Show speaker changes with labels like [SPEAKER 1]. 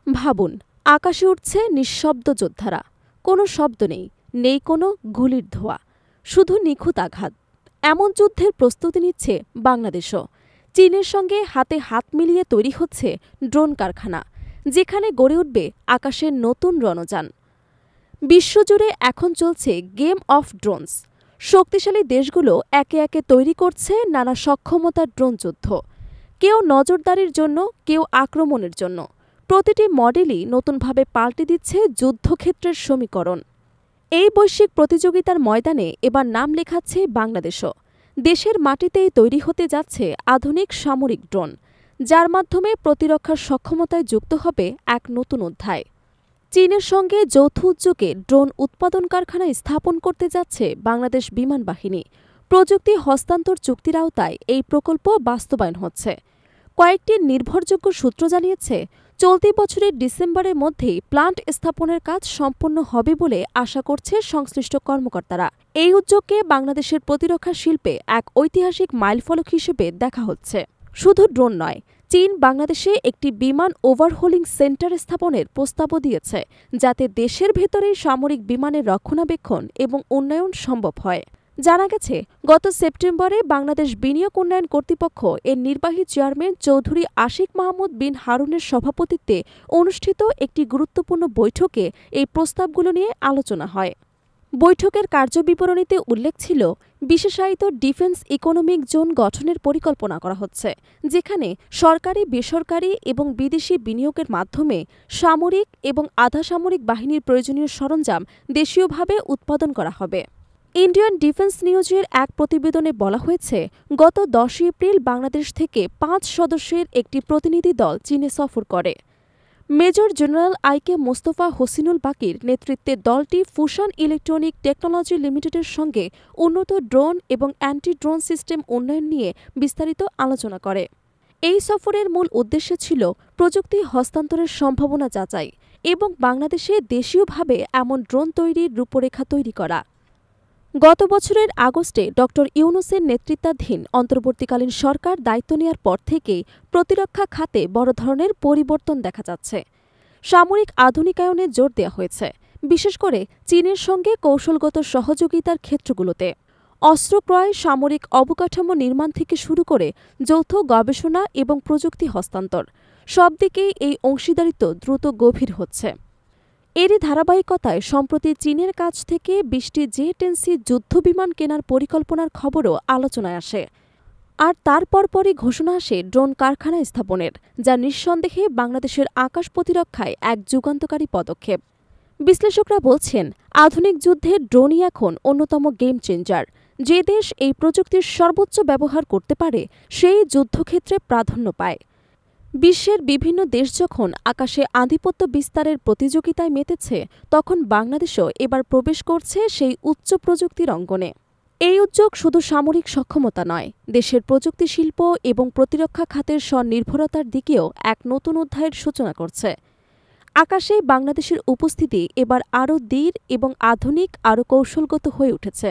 [SPEAKER 1] ভাবুন, আকাশে উঠছে নিঃশব্দ যোদ্ধারা। কোনো শব্দ নেই, নেই কোনো গুলির ধোঁয়া, শুধু নিখুঁত আঘাত। এমন যুদ্ধের প্রস্তুতি নিচ্ছে বাংলাদেশও। চীনের সঙ্গে হাতে হাত মিলিয়ে তৈরি হচ্ছে ড্রোন কারখানা, যেখানে গড়ে উঠবে আকাশের নতুন রণযান। বিশ্বজুড়ে এখন চলছে গেম অফ ড্রোনস। শক্তিশালী দেশগুলো একে একে তৈরি করছে নানা সক্ষমতার ড্রোন যুদ্ধ। কেউ নজরদারির জন্য, কেউ আক্রমণের জন্য। প্রতিটি মডেলই নতুনভাবে পাল্টে দিচ্ছে যুদ্ধক্ষেত্রের সমীকরণ। এই বৈশ্বিক প্রতিযোগিতার ময়দানে এবার নাম লেখাচ্ছে বাংলাদেশও। দেশের মাটিতেই তৈরি হতে যাচ্ছে আধুনিক সামরিক ড্রোন, যার মাধ্যমে প্রতিরক্ষার সক্ষমতায় যুক্ত হবে এক নতুন অধ্যায়। চীনের সঙ্গে যৌথ উদ্যোগে ড্রোন উৎপাদন কারখানা স্থাপন করতে যাচ্ছে বাংলাদেশ বিমান বাহিনী। প্রযুক্তি হস্তান্তর চুক্তির আওতায় এই প্রকল্প বাস্তবায়ন হচ্ছে। কয়েকটি নির্ভরযোগ্য সূত্র জানিয়েছে, চলতি বছরের ডিসেম্বরের মধ্যেই প্লান্ট স্থাপনের কাজ সম্পন্ন হবে বলে আশা করছে সংশ্লিষ্ট কর্মকর্তারা। এই উদ্যোগকে বাংলাদেশের প্রতিরক্ষা শিল্পে এক ঐতিহাসিক মাইলফলক হিসেবে দেখা হচ্ছে। শুধু ড্রোন নয়, চীন বাংলাদেশে একটি বিমান ওভারহোলিং সেন্টার স্থাপনের প্রস্তাবও দিয়েছে, যাতে দেশের ভেতরেই সামরিক বিমানের রক্ষণাবেক্ষণ এবং উন্নয়ন সম্ভব হয়। জানা গেছে, গত সেপ্টেম্বরে বাংলাদেশ বিনিয়োগ উন্নয়ন কর্তৃপক্ষ এর নির্বাহী চেয়ারম্যান চৌধুরী আশিক মাহমুদ বিন হারুনের সভাপতিত্বে অনুষ্ঠিত একটি গুরুত্বপূর্ণ বৈঠকে এই প্রস্তাবগুলো নিয়ে আলোচনা হয়। বৈঠকের কার্যবিবরণীতে উল্লেখ ছিল, বিশেষায়িত ডিফেন্স ইকোনমিক জোন গঠনের পরিকল্পনা করা হচ্ছে, যেখানে সরকারি, বেসরকারি এবং বিদেশি বিনিয়োগের মাধ্যমে সামরিক এবং আধাসামরিক বাহিনীর প্রয়োজনীয় সরঞ্জাম দেশীয়ভাবে উৎপাদন করা হবে। ইন্ডিয়ান ডিফেন্স নিউজের এক প্রতিবেদনে বলা হয়েছে, গত 10 এপ্রিল বাংলাদেশ থেকে 5 সদস্যের একটি প্রতিনিধি দল চীনে সফর করে। মেজর জেনারেল আইকে মোস্তফা হোসিনুল বাকির নেতৃত্বে দলটি ফুশন ইলেকট্রনিক টেকনোলজি লিমিটেডের সঙ্গে উন্নত ড্রোন এবং অ্যান্টি ড্রোন সিস্টেম উন্নয়ন নিয়ে বিস্তারিত আলোচনা করে। এই সফরের মূল উদ্দেশ্য ছিল প্রযুক্তি হস্তান্তরের সম্ভাবনা যাচাই এবং বাংলাদেশে দেশীয়ভাবে এমন ড্রোন তৈরির রূপরেখা তৈরি করা। গত বছরের আগস্টে ড. ইউনূসের নেতৃত্বাধীন অন্তর্বর্তীকালীন সরকার দায়িত্ব নেওয়ার পর থেকেই প্রতিরক্ষা খাতে বড় ধরনের পরিবর্তন দেখা যাচ্ছে। সামরিক আধুনিকায়নে জোর দেওয়া হয়েছে, বিশেষ করে চীনের সঙ্গে কৌশলগত সহযোগিতার ক্ষেত্রগুলোতে। অস্ত্র ক্রয়, সামরিক অবকাঠামো নির্মাণ থেকে শুরু করে যৌথ গবেষণা এবং প্রযুক্তি হস্তান্তর, সব দিকেই এই অংশীদারিত্ব দ্রুত গভীর হচ্ছে। এরই ধারাবাহিকতায় সম্প্রতি চীনের কাছ থেকে 20টি জে-10সি যুদ্ধবিমান কেনার পরিকল্পনার খবরও আলোচনায় আসে। আর তার পরপরই ঘোষণা আসে ড্রোন কারখানা স্থাপনের, যা নিঃসন্দেহে বাংলাদেশের আকাশ প্রতিরক্ষায় এক যুগান্তকারী পদক্ষেপ। বিশ্লেষকরা বলছেন, আধুনিক যুদ্ধে ড্রোনই এখন অন্যতম গেম চেঞ্জার। যে দেশ এই প্রযুক্তির সর্বোচ্চ ব্যবহার করতে পারে, সেই যুদ্ধক্ষেত্রে প্রাধান্য পায়। বিশ্বের বিভিন্ন দেশ যখন আকাশে আধিপত্য বিস্তারের প্রতিযোগিতায় মেতেছে, তখন বাংলাদেশও এবার প্রবেশ করছে সেই উচ্চ প্রযুক্তির অঙ্গনে। এই উদ্যোগ শুধু সামরিক সক্ষমতা নয়, দেশের প্রযুক্তি শিল্প এবং প্রতিরক্ষা খাতের স্বনির্ভরতার দিকেও এক নতুন অধ্যায়ের সূচনা করছে। আকাশে বাংলাদেশের উপস্থিতি এবার আরও দৃঢ় এবং আধুনিক, আরও কৌশলগত হয়ে উঠেছে।